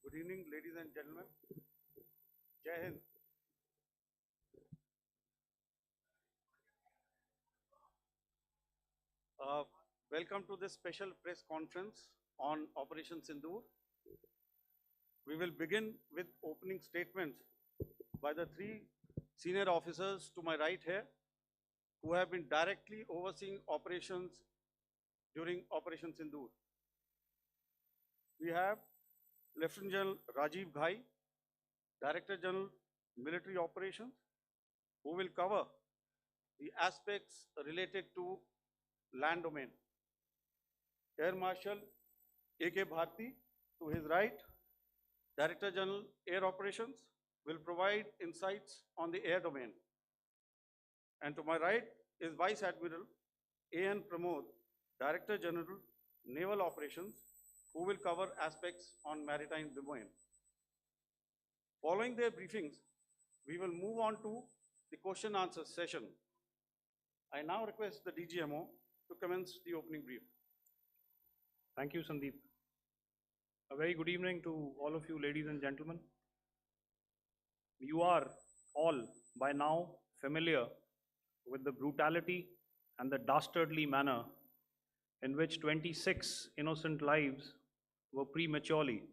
Good evening, ladies and gentlemen. Jai Hind. Uh, Welcome to this special press conference on Operation Sindoor. We will begin with opening statements by the three senior officers to my right here, who have been directly overseeing operations during Operation Sindoor. We have Lieutenant General Rajiv Ghai, Director General Military Operations, who will cover the aspects related to land domain. Air Marshal A.K. Bharti, to his right, Director General Air Operations, will provide insights on the air domain. And to my right is Vice Admiral A.N. Pramod, Director General Naval Operations, who will cover aspects on maritime domain. Following their briefings, we will move on to the question answer session. I now request the DGMO to commence the opening brief. Thank you, Sandeep. A very good evening to all of you, ladies and gentlemen. You are all by now familiar with the brutality and the dastardly manner in which 26 innocent lives were prematurely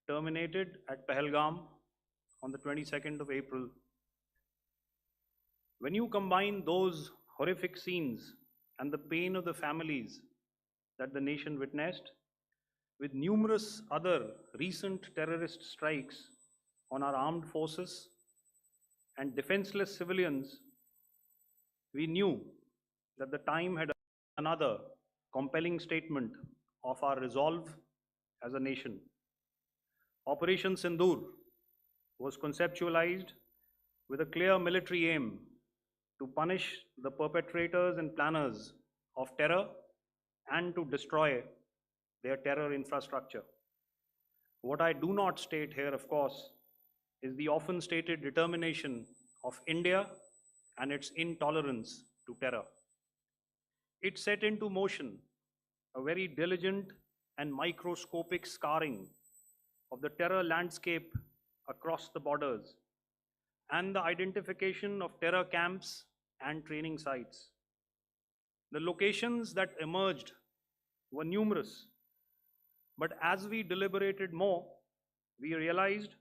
terminated at Pahalgam on the 22nd of April. When you combine those horrific scenes and the pain of the families that the nation witnessed with numerous other recent terrorist strikes on our armed forces and defenseless civilians, we knew that the time had another compelling statement of our resolve as a nation. Operation Sindoor was conceptualized with a clear military aim to punish the perpetrators and planners of terror and to destroy their terror infrastructure. What I do not state here, of course, is the often stated determination of India and its intolerance to terror. It set into motion a very diligent and microscopic scarring of the terror landscape across the borders and the identification of terror camps and training sites. The locations that emerged were numerous, but as we deliberated more, we realized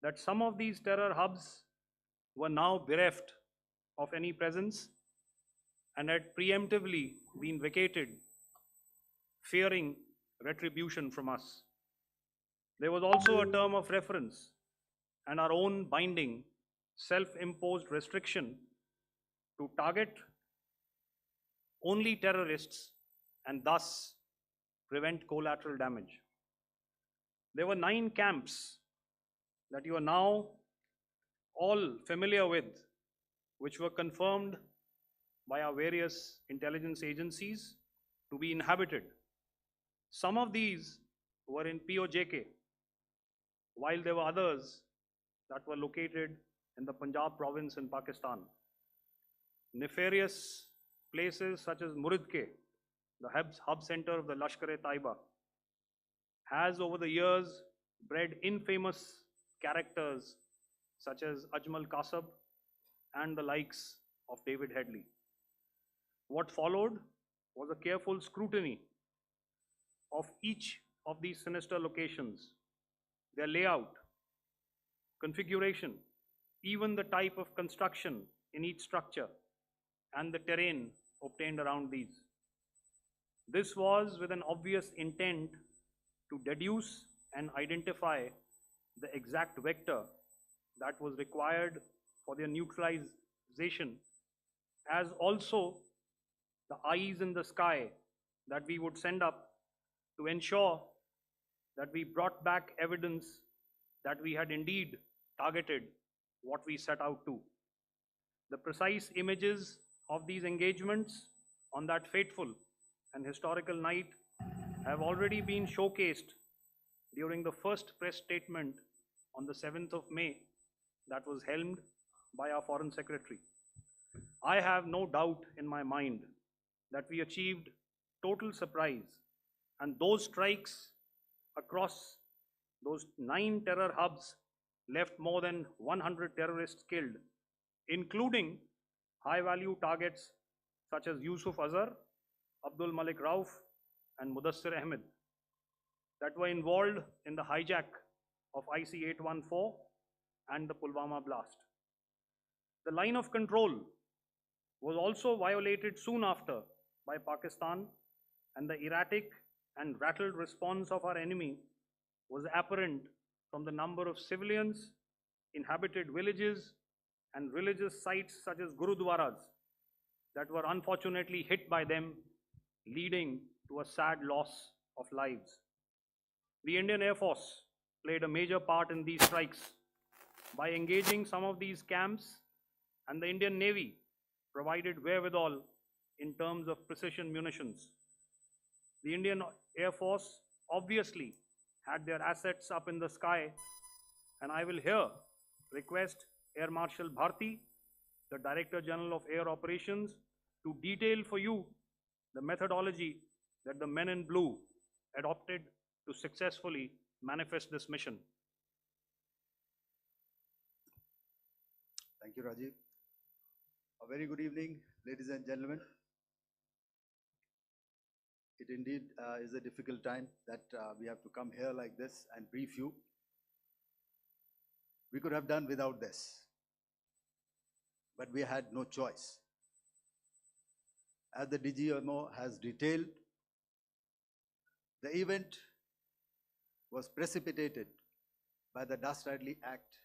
that some of these terror hubs were now bereft of any presence and had preemptively been vacated, fearing retribution from us. There was also a term of reference and our own binding, self-imposed restriction to target only terrorists and thus prevent collateral damage. There were 9 camps that you are now all familiar with, which were confirmed by our various intelligence agencies to be inhabited. Some of these were in POJK, while there were others that were located in the Punjab province in Pakistan. Nefarious places such as Muridke, the hub center of the Lashkar-e-Taiba, has over the years bred infamous characters such as Ajmal Kasab and the likes of David Headley. What followed was a careful scrutiny of each of these sinister locations, their layout, configuration, even the type of construction in each structure, and the terrain obtained around these. This was with an obvious intent to deduce and identify the exact vector that was required for their neutralization, as also the eyes in the sky that we would send up to ensure that we brought back evidence that we had indeed targeted what we set out to. The precise images of these engagements on that fateful and historical night have already been showcased during the first press statement on the 7th of May that was helmed by our Foreign Secretary. I have no doubt in my mind that we achieved total surprise, and those strikes across those 9 terror hubs left more than 100 terrorists killed, including high-value targets such as Yusuf Azhar, Abdul Malik Rauf, and Mudassir Ahmed that were involved in the hijack of IC-814 and the Pulwama blast. The line of control was also violated soon after by Pakistan, and the erratic and rattled response of our enemy was apparent from the number of civilians, inhabited villages, and religious sites such as Gurudwaras that were unfortunately hit by them, leading to a sad loss of lives. The Indian Air Force played a major part in these strikes by engaging some of these camps, and the Indian Navy provided wherewithal in terms of precision munitions. The Indian Air Force obviously had their assets up in the sky, and I will here request Air Marshal Bharti, the Director General of Air Operations, to detail for you the methodology that the men in blue adopted to successfully manifest this mission. Thank you, Rajiv. A very good evening, ladies and gentlemen. It indeed is a difficult time that we have to come here like this and brief you. We could have done without this, but we had no choice. As the DGMO has detailed, the event was precipitated by the dastardly act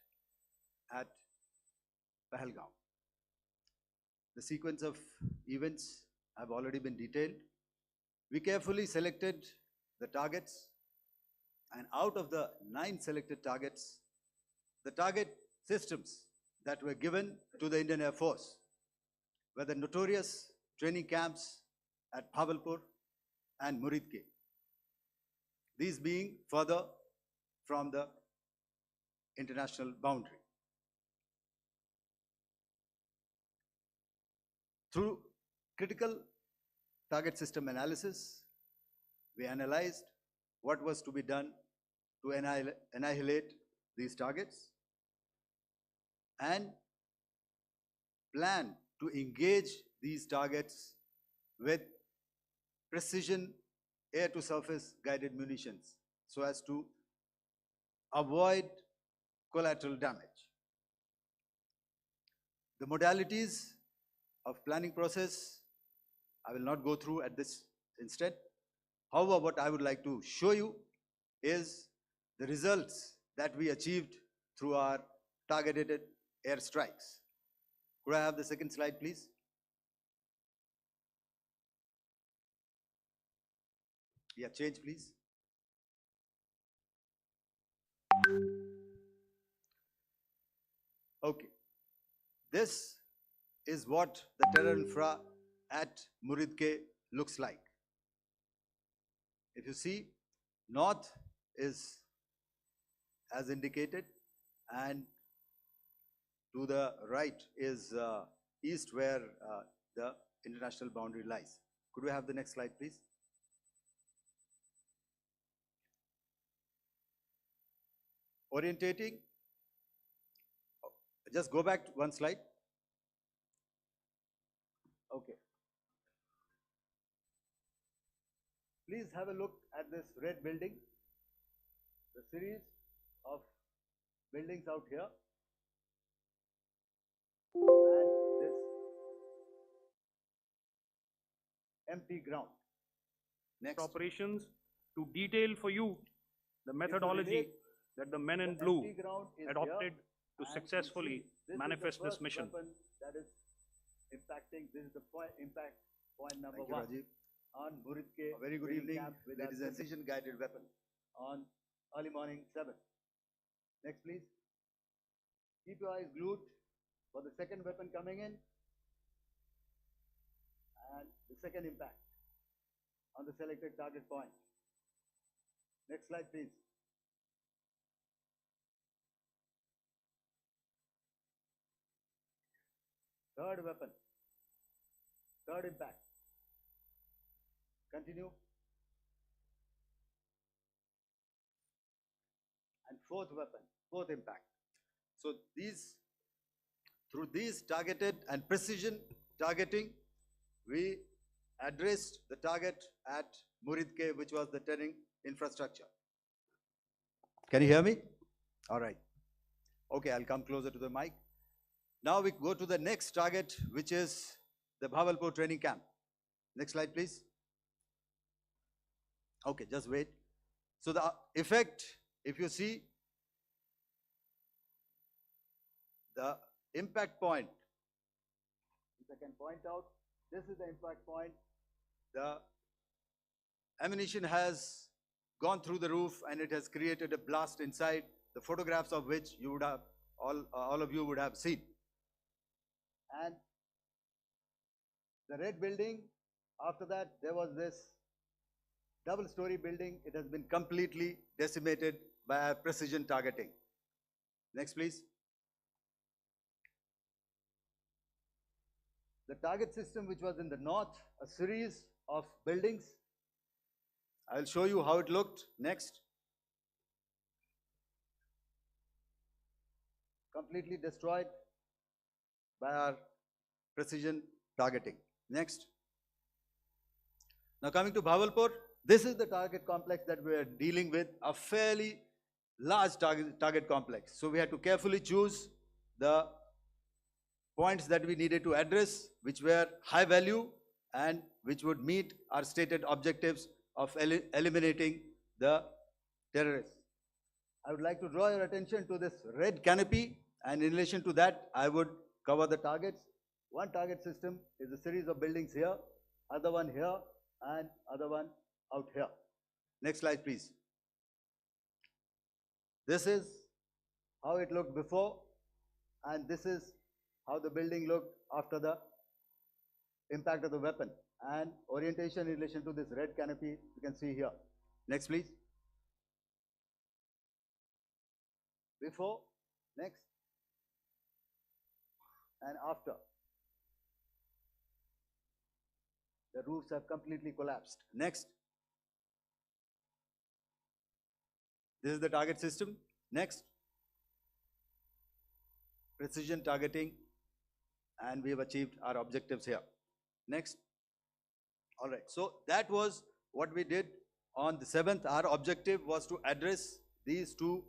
at Pahalgam. The sequence of events have already been detailed. We carefully selected the targets, and out of the 9 selected targets, the target systems that were given to the Indian Air Force were the notorious training camps at Bhavalpur and Muridke, these being further from the international boundary. Through critical target system analysis, we analyzed what was to be done to annihilate these targets and plan to engage these targets with precision air-to-surface guided munitions so as to avoid collateral damage. The modalities of planning process I will not go through at this instant. However, what I would like to show you is the results that we achieved through our targeted airstrikes. Could I have the second slide, please? Yeah, change, please. Okay. This is what the terror infra at Muridke looks like. If you see, north is as indicated, and to the right is east, where the international boundary lies. Could we have the next slide, please? Orientating. Just go back to one slide. Okay. Please have a look at this red building, the series of buildings out here, and this empty ground. Next. Operations to detail for you The If you methodology relate, that the men in the blue empty ground is adopted here, to and you successfully see this is the manifest this first mission. weapon that is impacting. This is the impact point number Thank you, one Rajiv. on Muridke. A very good training evening. camp with It our is a precision precision-guided weapon. on early morning 7. Next, please. Keep your eyes glued for the second weapon coming in and the second impact on the selected target point. Next slide, please. Third weapon, third impact. Continue. And fourth weapon, fourth impact. So through these targeted and precision targeting, we addressed the target at Muridke, which was the turning infrastructure. Can you hear me? All right. Okay, I'll come closer to the mic. Now we go to the next target, which is the Bhavalpur training camp. Next slide, please. Okay, just wait. So the effect, if you see, the impact point, If I can point out, this is the impact point. the ammunition has gone through the roof and it has created a blast inside, the photographs of which you would have, all of you would have seen. And the red building, after that, there was this double-story building. It has been completely decimated by our precision targeting. Next, please. The target system, which was in the north, a series of buildings. I'll show you how it looked. Next. Completely destroyed. By our precision targeting. Next. Now coming to Bhavalpur, This is the target complex that we are dealing with a fairly large target complex. So we had to carefully choose the points that we needed to address, which were high value and which would meet our stated objectives of eliminating the terrorists. I would like to draw your attention to this Red canopy, and in relation to that, I would cover the targets. One target system is a series of buildings here, other one here, and other one out here. next slide, please. This is how it looked before, and this is how the building looked after the impact of the weapon. And orientation in relation to this red canopy, you can see here. Next, please. Before, next, and after. The roofs have completely collapsed. Next. This is the target system. Next. Precision targeting, and we have achieved our objectives here. Next. All right. So that was what we did on the 7th. Our objective was to address these two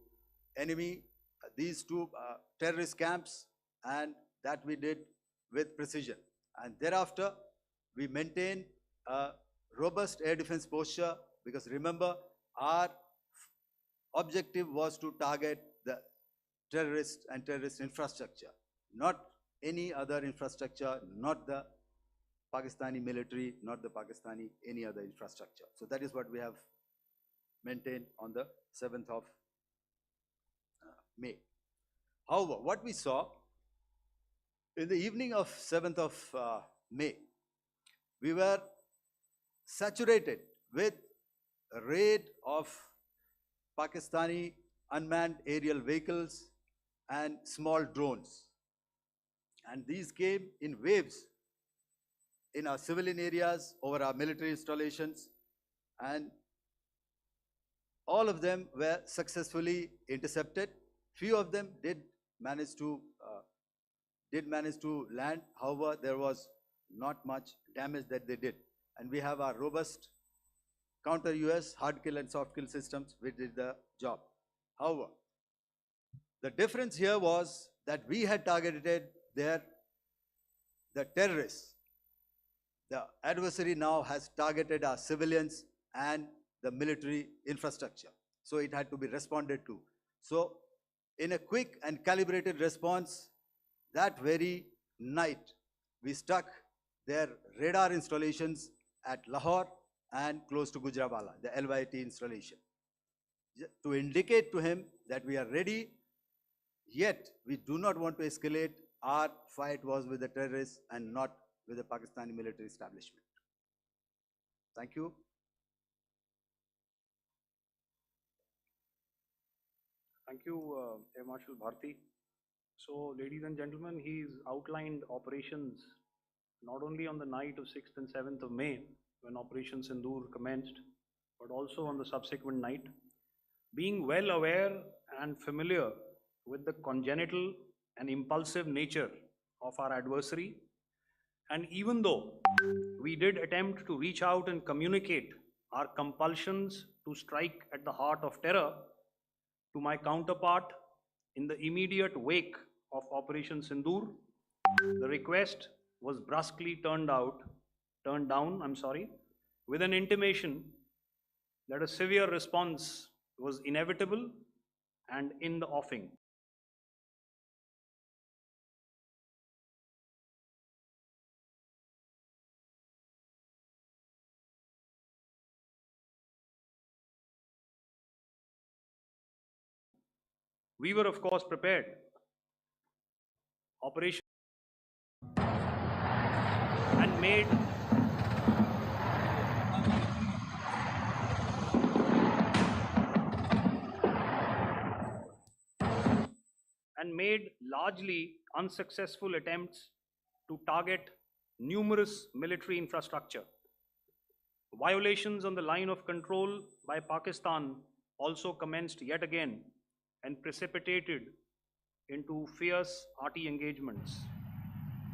terrorist camps, and that we did with precision. And thereafter, we maintained a robust air defense posture, because remember, our objective was to target the terrorist and terrorist infrastructure, not any other infrastructure, not the Pakistani military, not the Pakistani any other infrastructure. So that is what we have maintained on the 7th of May. However, what we saw in the evening of 7th of May, we were saturated with a raid of Pakistani unmanned aerial vehicles and small drones. And these came in waves in our civilian areas, over our military installations, and all of them were successfully intercepted. Few of them did manage to land. However, there was not much damage that they did. And we have our robust counter-US hard kill and soft kill systems which did the job. However, the difference here was that we had targeted the terrorists. The adversary now has targeted our civilians and the military infrastructure. So it had to be responded to. So in a quick and calibrated response, that very night, we struck their radar installations at Lahore and close to Gujranwala, the LYT installation, to indicate to him that we are ready, yet we do not want to escalate. Our fight was with the terrorists and not with the Pakistani military establishment. Thank you. Thank you, Air Marshal Bharti. So, ladies and gentlemen, he's outlined operations not only on the night of 6th and 7th of May, when Operation Sindoor commenced, but also on the subsequent night. Being well aware and familiar with the congenital and impulsive nature of our adversary, and even though we did attempt to reach out and communicate our compulsions to strike at the heart of terror to my counterpart in the immediate wake of Operation Sindoor, the request was brusquely turned down, with an intimation that a severe response was inevitable and in the offing. We were, of course, prepared. Operation and made largely unsuccessful attempts to target numerous military infrastructure. Violations on the line of control by Pakistan also commenced yet again and precipitated into fierce arty engagements.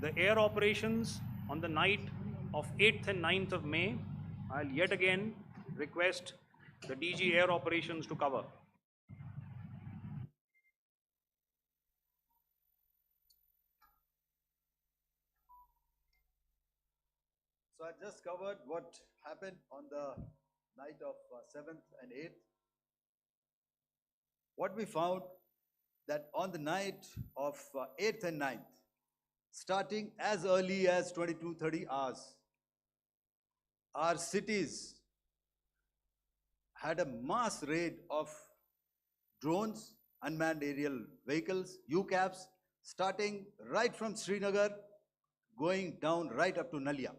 The air operations on the night of 8th and 9th of May, I'll yet again request the DG Air Operations to cover. So I just covered what happened on the night of 7th and 8th. What we found that on the night of 8th and 9th, starting as early as 22:30 hours, our cities had a mass raid of drones, unmanned aerial vehicles, UCAVs, starting right from Srinagar, going down right up to Nalia.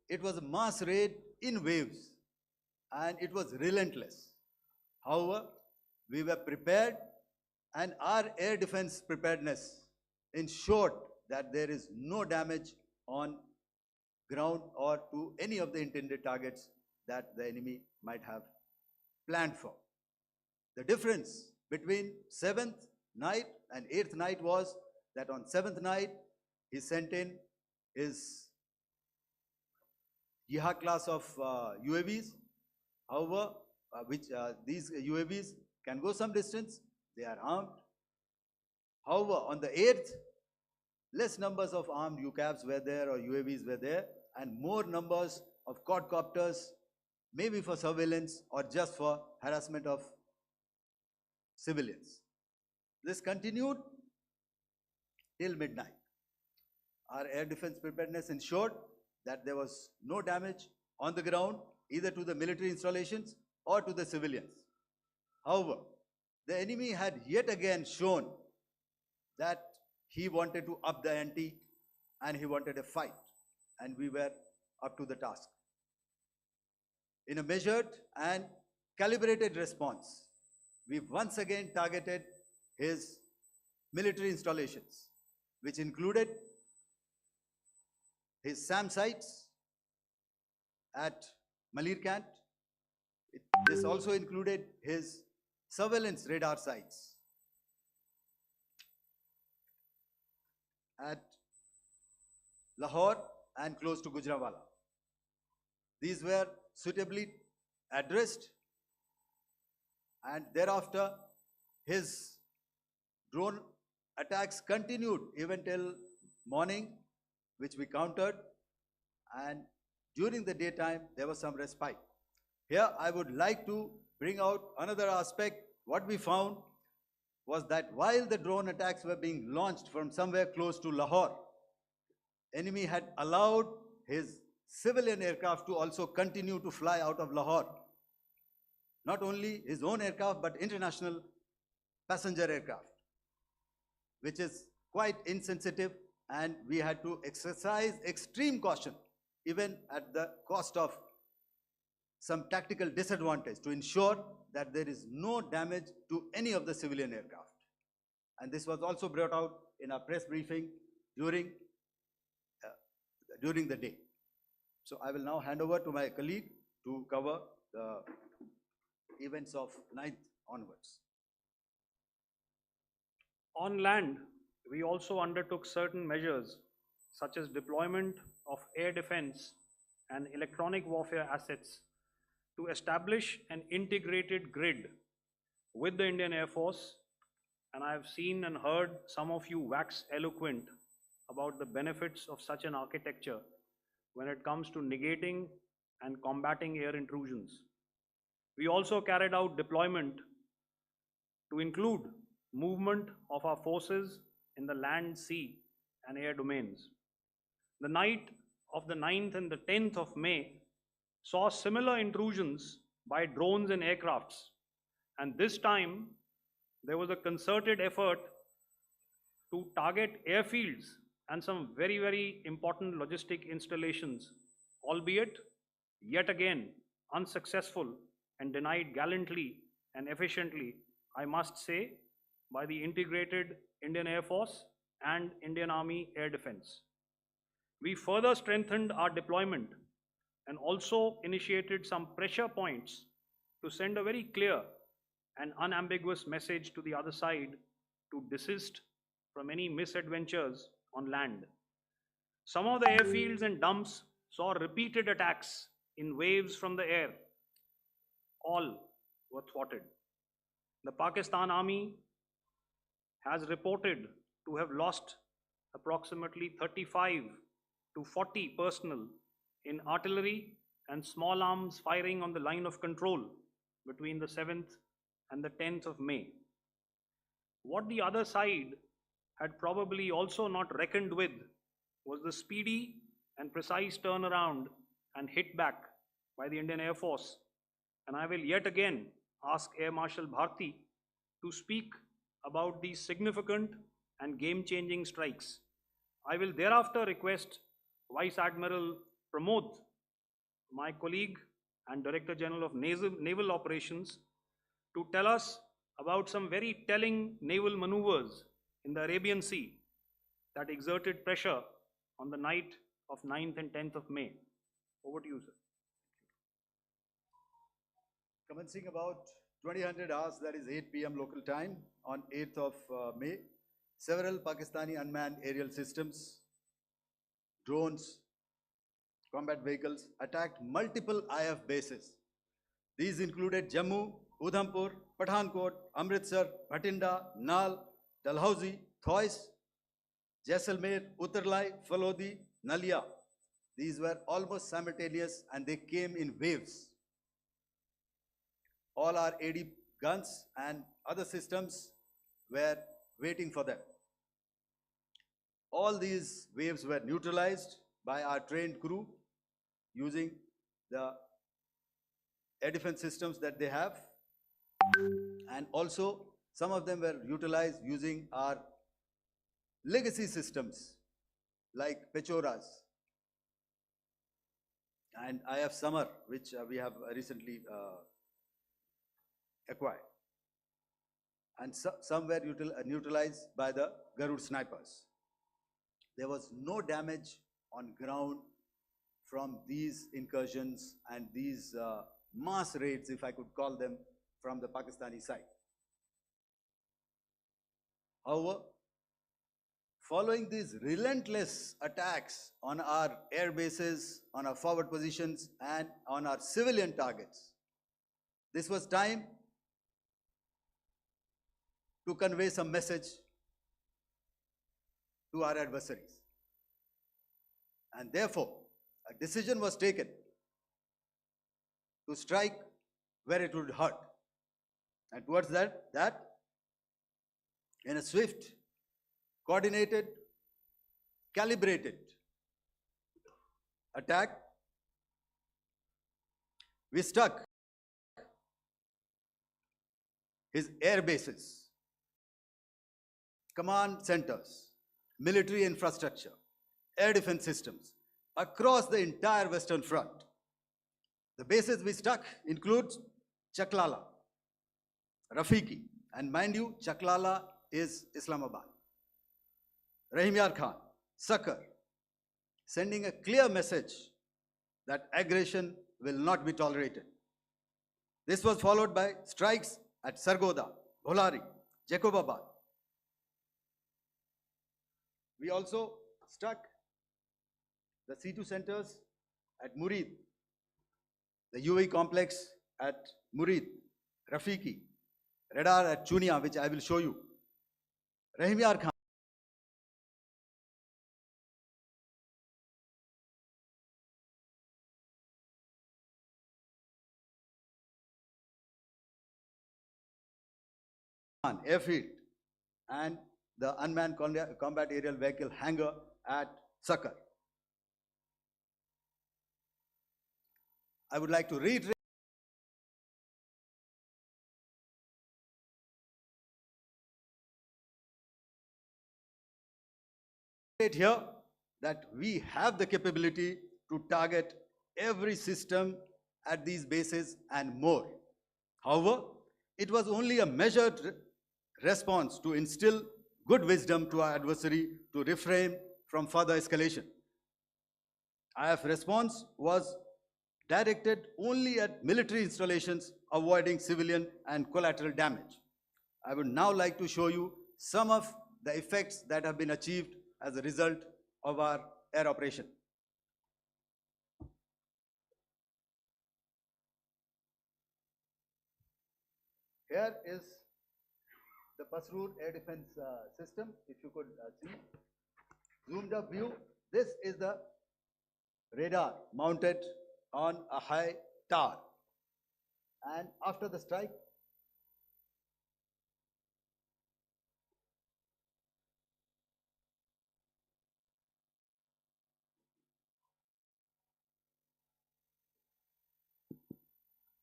It was a mass raid in waves, and it was relentless. However, we were prepared, and our air defense preparedness ensured that there is no damage on ground or to any of the intended targets that the enemy might have planned for. The difference between 7th night and 8th night was that on 7th night, he sent in his Yeha class of UAVs. However, these UAVs can go some distance, they are armed. However, on the 8th, less numbers of armed UCAVs were there or UAVs were there, and more numbers of quadcopters, maybe for surveillance or just for harassment of civilians. This continued till midnight. Our air defense preparedness ensured that there was no damage on the ground, either to the military installations or to the civilians. However, the enemy had yet again shown that he wanted to up the ante and he wanted a fight, and we were up to the task. In a measured and calibrated response, we once again targeted his military installations, which included his SAM sites at Malirkant. This also included his surveillance radar sites at Lahore and close to Gujranwala. These were suitably addressed, and thereafter his drone attacks continued even till morning, which we countered, and during the daytime there was some respite. Here I would like to bring out another aspect, what we found was that while the drone attacks were being launched from somewhere close to Lahore, enemy had allowed his civilian aircraft to also continue to fly out of Lahore. Not only his own aircraft, but international passenger aircraft, which is quite insensitive, and we had to exercise extreme caution, even at the cost of some tactical disadvantage, to ensure that there is no damage to any of the civilian aircraft. And this was also brought out in our press briefing during the day. So I will now hand over to my colleague to cover the events of 9th onwards. On land, we also undertook certain measures such as deployment of air defense and electronic warfare assets to establish an integrated grid with the Indian Air Force, and I have seen and heard some of you wax eloquent about the benefits of such an architecture when it comes to negating and combating air intrusions. We also carried out deployment to include movement of our forces in the land, sea, and air domains. The night of the 9th and the 10th of May saw similar intrusions by drones and aircrafts, and this time there was a concerted effort to target airfields and some very, very important logistic installations, albeit yet again unsuccessful and denied gallantly and efficiently, I must say, by the integrated Indian Air Force and Indian Army Air Defense. We further strengthened our deployment and also initiated some pressure points to send a very clear and unambiguous message to the other side to desist from any misadventures on land. Some of the airfields and dumps saw repeated attacks in waves from the air. All were thwarted. The Pakistan Army has reported to have lost approximately 35 to 40 personnel in artillery and small arms firing on the line of control between the 7th and the 10th of May. What the other side had probably also not reckoned with was the speedy and precise turnaround and hit back by the Indian Air Force. And I will yet again ask Air Marshal Bharti to speak about these significant and game-changing strikes. I will thereafter request Vice Admiral Pramod, my colleague and Director General of Naval Operations, to tell us about some very telling naval maneuvers in the Arabian Sea that exerted pressure on the night of 9th and 10th of May. Over to you, sir. Commencing about 2000 hours, that is 8 p.m. local time, on 8th of May, several Pakistani unmanned aerial systems, drones, combat vehicles attacked multiple IF bases. These included Jammu, Udhampur, Pathankot, Amritsar, Bhatinda, Nal, Dalhousie, Thois, Jaisalmer, Uttarlai, Falodi, Nalia. These were almost simultaneous and they came in waves. All our AD guns and other systems were waiting for them. All these waves were neutralized by our trained crew using the air defense systems that they have, and also some of them were utilized using our legacy systems like Pechoras and IF Summer, which we have recently acquired. And some were neutralized by the Garud snipers. There was no damage on ground from these incursions and these mass raids, if I could call them, from the Pakistani side. However, following these relentless attacks on our air bases, on our forward positions, and on our civilian targets, this was time to convey some message to our adversaries. And therefore, a decision was taken to strike where it would hurt. And towards that, in a swift, coordinated, calibrated attack, we struck his air bases, command centers, military infrastructure, air defense systems across the entire Western Front. The bases we struck includes Chaklala, Rafiki, and mind you, Chaklala is Islamabad. Rahim Yar Khan, Sakar, sending a clear message that aggression will not be tolerated. This was followed by strikes at Sargoda, Bholari, Jacobabad. We also struck the C2 centers at Murid, the UAE complex at Murid, Rafiki, radar at Chunia, which I will show you. Rahim Yar Khan. Airfield and the unmanned combat aerial vehicle hangar at Sakar. I would like to reiterate here that we have the capability to target every system at these bases and more. However, it was only a measured response to instill good wisdom to our adversary to refrain from further escalation. IF response was directed only at military installations, avoiding civilian and collateral damage. I would now like to show you some of the effects that have been achieved as a result of our air operation. Here is the Pasroor air defense system, if you could see. Zoomed up view, this is the radar mounted on a high tower. And after the strike,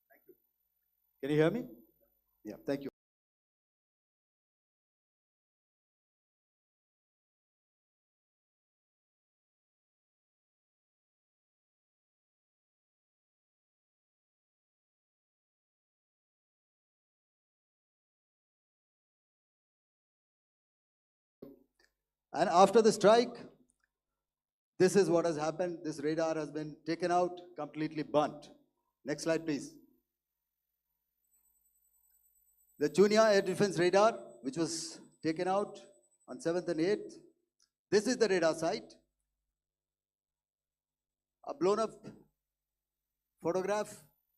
thank you. Can you hear me? Yeah, thank you. And after the strike, this is what has happened. This radar has been taken out, completely burnt. Next slide, please. The Chunia air defense radar, which was taken out on 7th and 8th. This is the radar site. A blown up photograph,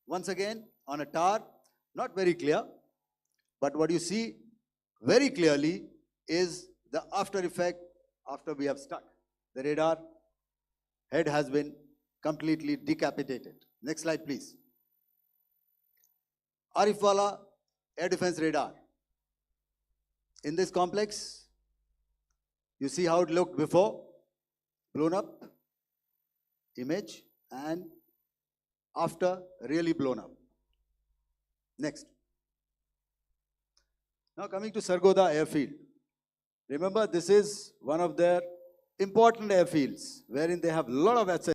once again, on a tower. Not very clear, but what you see very clearly is the after effect after we have stuck. The radar head has been completely decapitated. Next slide, please. Arifwala air defense radar. In this complex, you see how it looked before, blown up image, and after really blown up. Next. Now coming to Sargoda airfield. Remember, this is one of their important airfields wherein they have a lot of assets.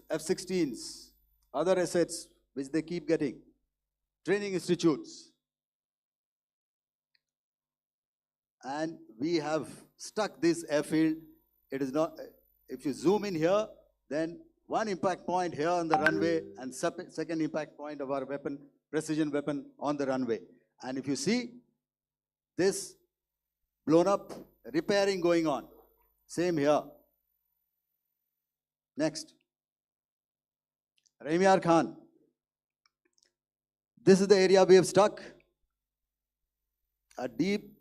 F-16s, other assets which they keep getting, training institutes. And we have stuck this airfield. It is not, if you zoom in here, then one impact point here on the runway and second impact point of our weapon, precision weapon on the runway. And if you see this blown up, repairing going on, same here. Next. Rahim Yar Khan. This is the area we have stuck. A deep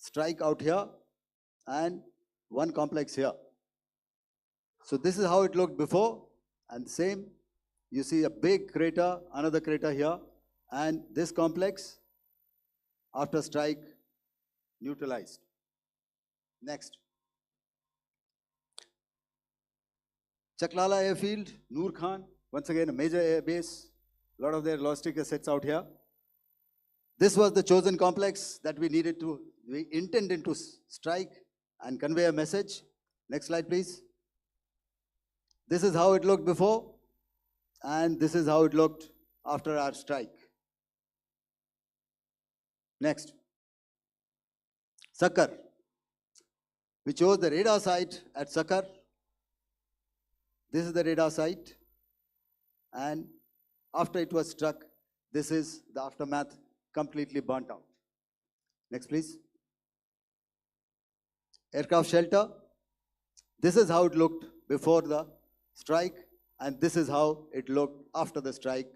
strike out here and one complex here. So this is how it looked before, and same, you see a big crater, another crater here, and this complex after strike neutralized. Next. Chaklala Airfield, Noor Khan, once again a major air base, a lot of their logistic assets out here. This was the chosen complex that we intended to strike and convey a message. Next slide, please. This is how it looked before, and this is how it looked after our strike. Next. Sakkar. We chose the radar site at Sakkar. This is the radar site, and after it was struck, this is the aftermath, completely burnt out. Next, please. Aircraft shelter. This is how it looked before the strike, and this is how it looked after the strike.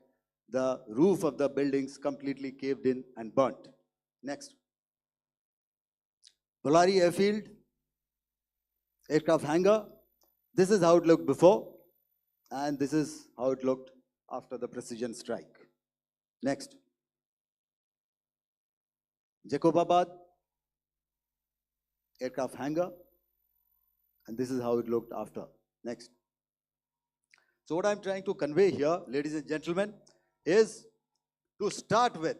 The roof of the buildings completely caved in and burnt. Next. Bolari Airfield, aircraft hangar. This is how it looked before, and this is how it looked after the precision strike. Next. Jacobabad, aircraft hangar, and this is how it looked after. Next. So what I'm trying to convey here, ladies and gentlemen, is to start with,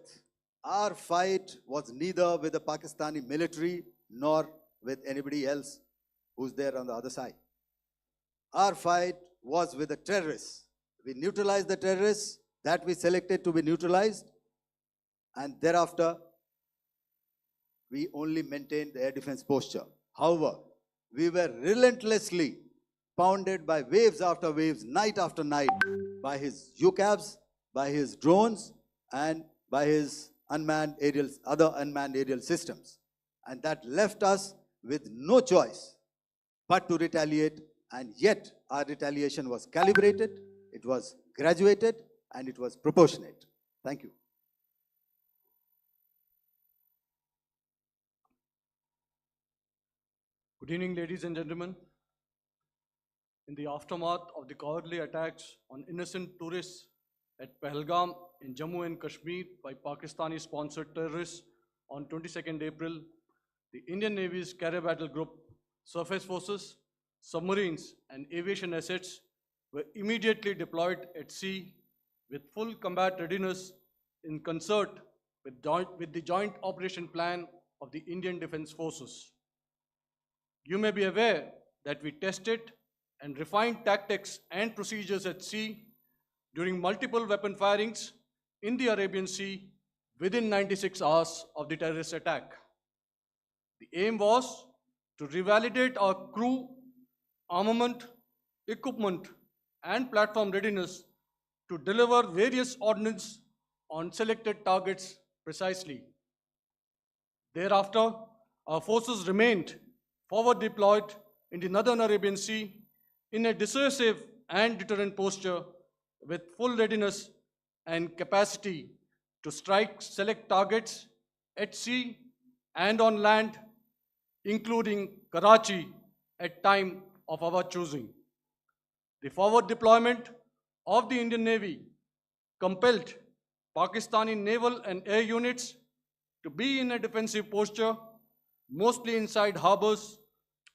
our fight was neither with the Pakistani military nor with anybody else who's there on the other side. Our fight was with the terrorists. We neutralized the terrorists that we selected to be neutralized, and thereafter, we only maintained the air defense posture. However, we were relentlessly pounded by waves after waves, night after night, by his UCAVs, by his drones, and by his other unmanned aerial systems. And that left us with no choice but to retaliate, and yet our retaliation was calibrated, it was graduated, and it was proportionate. Thank you. Good evening, ladies and gentlemen. In the aftermath of the cowardly attacks on innocent tourists at Pahalgam in Jammu and Kashmir by Pakistani-sponsored terrorists on 22nd April, the Indian Navy's Carrier Battle Group, surface forces, submarines, and aviation assets were immediately deployed at sea with full combat readiness in concert with the Joint Operation Plan of the Indian Defence Forces. You may be aware that we tested and refined tactics and procedures at sea during multiple weapon firings in the Arabian Sea within 96 hours of the terrorist attack. The aim was to revalidate our crew, armament, equipment, and platform readiness to deliver various ordnance on selected targets precisely. Thereafter, our forces remained forward deployed in the Northern Arabian Sea in a dissuasive and deterrent posture with full readiness and capacity to strike select targets at sea and on land, including Karachi at time of our choosing. The forward deployment of the Indian Navy compelled Pakistani naval and air units to be in a defensive posture, mostly inside harbors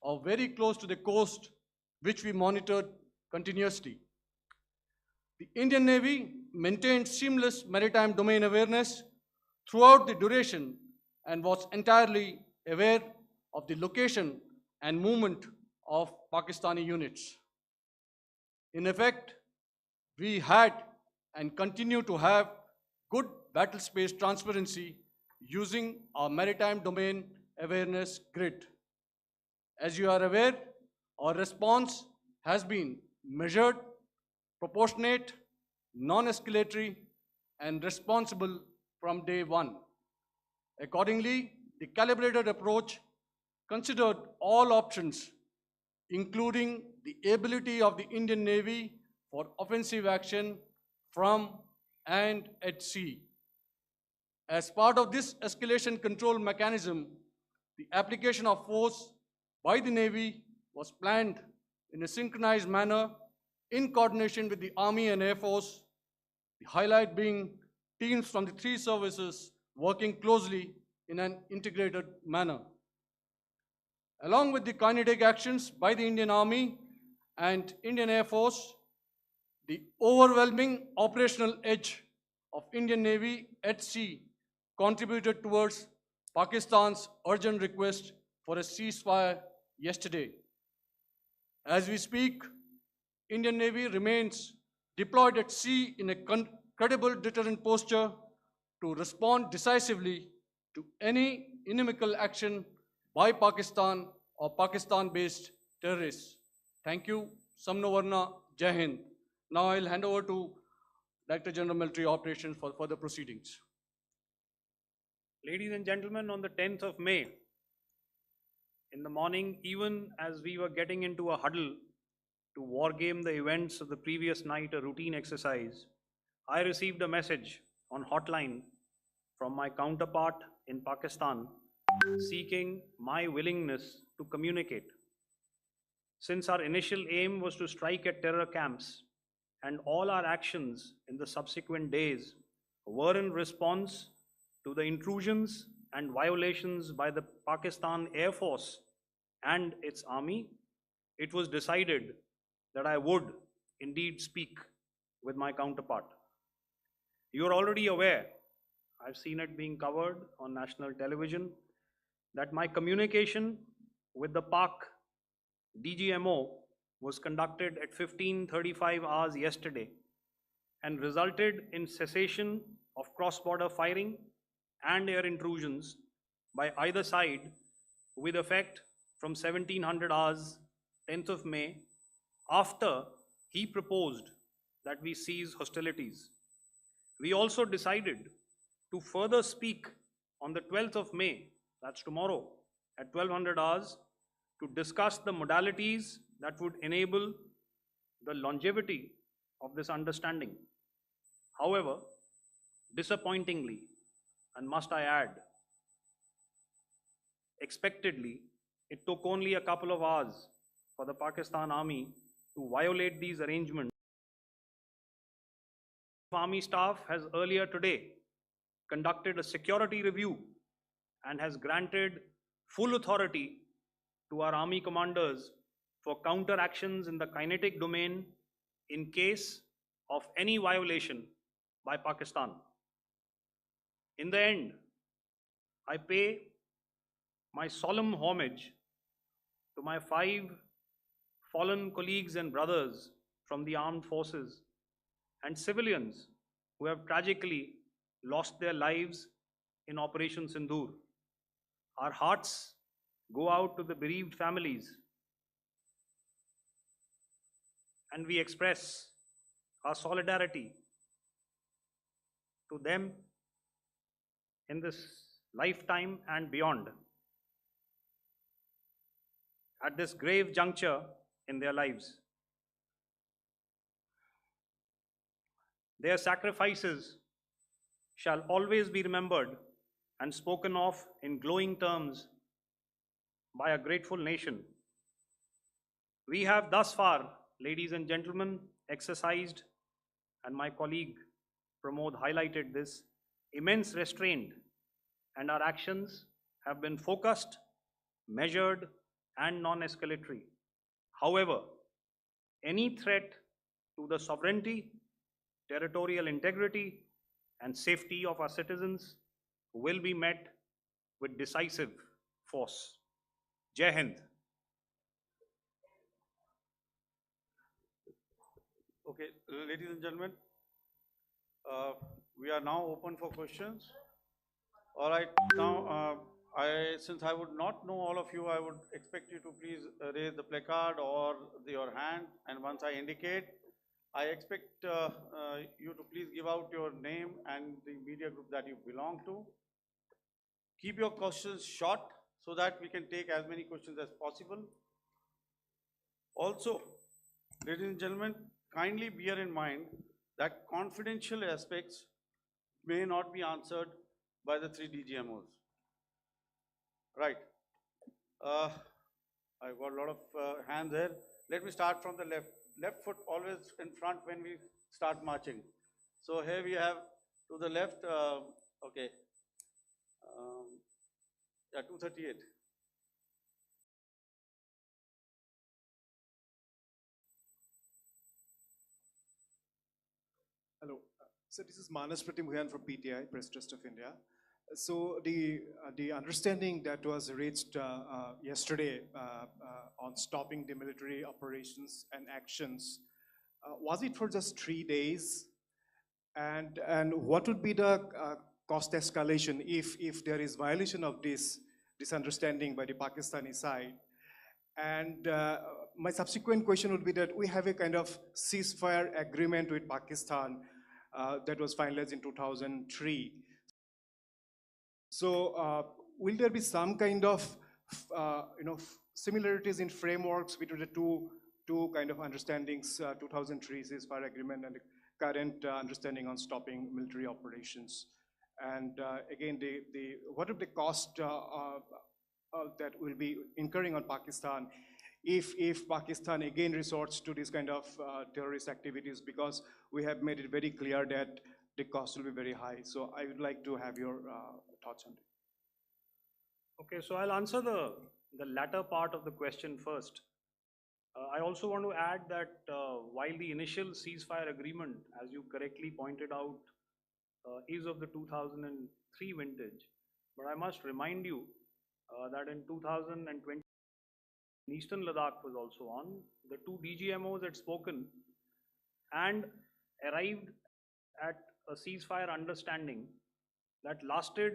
or very close to the coast, which we monitored continuously. The Indian Navy maintained seamless maritime domain awareness throughout the duration and was entirely aware of the location and movement of Pakistani units. In effect, we had and continue to have good battle space transparency using our maritime domain awareness grid. As you are aware, our response has been measured, proportionate, non-escalatory, and responsible from day one. Accordingly, the calibrated approach considered all options, including the ability of the Indian Navy for offensive action from and at sea. As part of this escalation control mechanism, The application of force by the Navy was planned in a synchronized manner in coordination with the Army and Air Force, the highlight being teams from the three services working closely in an integrated manner. Along with the kinetic actions by the Indian Army and Indian Air Force, the overwhelming operational edge of Indian Navy at sea contributed towards Pakistan's urgent request for a ceasefire yesterday. As we speak, Indian Navy remains deployed at sea in a credible deterrent posture to respond decisively to any inimical action by Pakistan or Pakistan-based terrorists. Thank you. Samno Varna, Jai Hind. Now I'll hand over to Director General Military Operations for further proceedings. Ladies and gentlemen, on the 10th of May, in the morning, even as we were getting into a huddle to wargame the events of the previous night, a routine exercise, I received a message on hotline from my counterpart in Pakistan seeking my willingness to communicate. Since our initial aim was to strike at terror camps, and all our actions in the subsequent days were in response to the intrusions and violations by the Pakistan Air Force and its army, it was decided that I would indeed speak with my counterpart. You are already aware, I've seen it being covered on national television, that my communication with the Pak DGMO was conducted at 15:35 hours yesterday and resulted in cessation of cross-border firing and air intrusions by either side with effect from 1700 hours 10th of May, after he proposed that we cease hostilities. We also decided to further speak on the 12th of May, that's tomorrow, at 1200 hours, to discuss the modalities that would enable the longevity of this understanding. However, disappointingly, and must I add, expectedly, it took only a couple of hours for the Pakistan Army to violate these arrangements. Army staff has earlier today conducted a security review and has granted full authority to our army commanders for counter actions in the kinetic domain in case of any violation by Pakistan. In the end, I pay my solemn homage to my 5 fallen colleagues and brothers from the armed forces and civilians who have tragically lost their lives in Operation Sindoor. Our hearts go out to the bereaved families, and we express our solidarity to them in this lifetime and beyond, at this grave juncture in their lives. Their sacrifices shall always be remembered and spoken of in glowing terms by a grateful nation. We have thus far, ladies and gentlemen, exercised, and my colleague Pramod highlighted this, immense restraint, and our actions have been focused, measured, and non-escalatory. However, any threat to the sovereignty, territorial integrity, and safety of our citizens will be met with decisive force. Jai Hind. Okay, ladies and gentlemen, we are now open for questions. All right, now since I would not know all of you, I would expect you to please raise the placard or your hand, and once I indicate, I expect you to please give out your name and the media group that you belong to. Keep your questions short so that we can take as many questions as possible. Also, ladies and gentlemen, kindly bear in mind that confidential aspects may not be answered by the 3 DGMOs. Right. Uh, I got a lot of hands here. Let me start from the left. Left foot always in front when we start marching. So here we have to the left, okay, yeah, 238. Hello. So this is Manas Pratimhuyan from PTI, Press Trust of India. So the understanding that was reached yesterday on stopping the military operations and actions, was it for just 3 days? And what would be the cost escalation if there is violation of this understanding by the Pakistani side? And my subsequent question would be that we have a kind of ceasefire agreement with Pakistan that was finalized in 2003. So will there be some kind of similarities in frameworks between the two kind of understandings, 2003 ceasefire agreement and the current understanding on stopping military operations? And again, what are the cost that will be incurring on Pakistan if Pakistan again resorts to this kind of terrorist activities, because we have made it very clear that the cost will be very high. So I would like to have your thoughts on it. Okay, so I'll answer the latter part of the question first. I also want to add that while the initial ceasefire agreement, as you correctly pointed out, is of the 2003 vintage, but I must remind you that in 2020, Eastern Ladakh was also on. The two DGMOs had spoken and arrived at a ceasefire understanding that lasted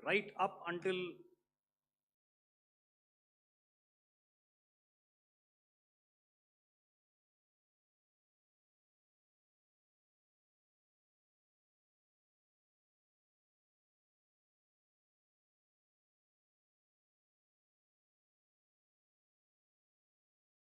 right up until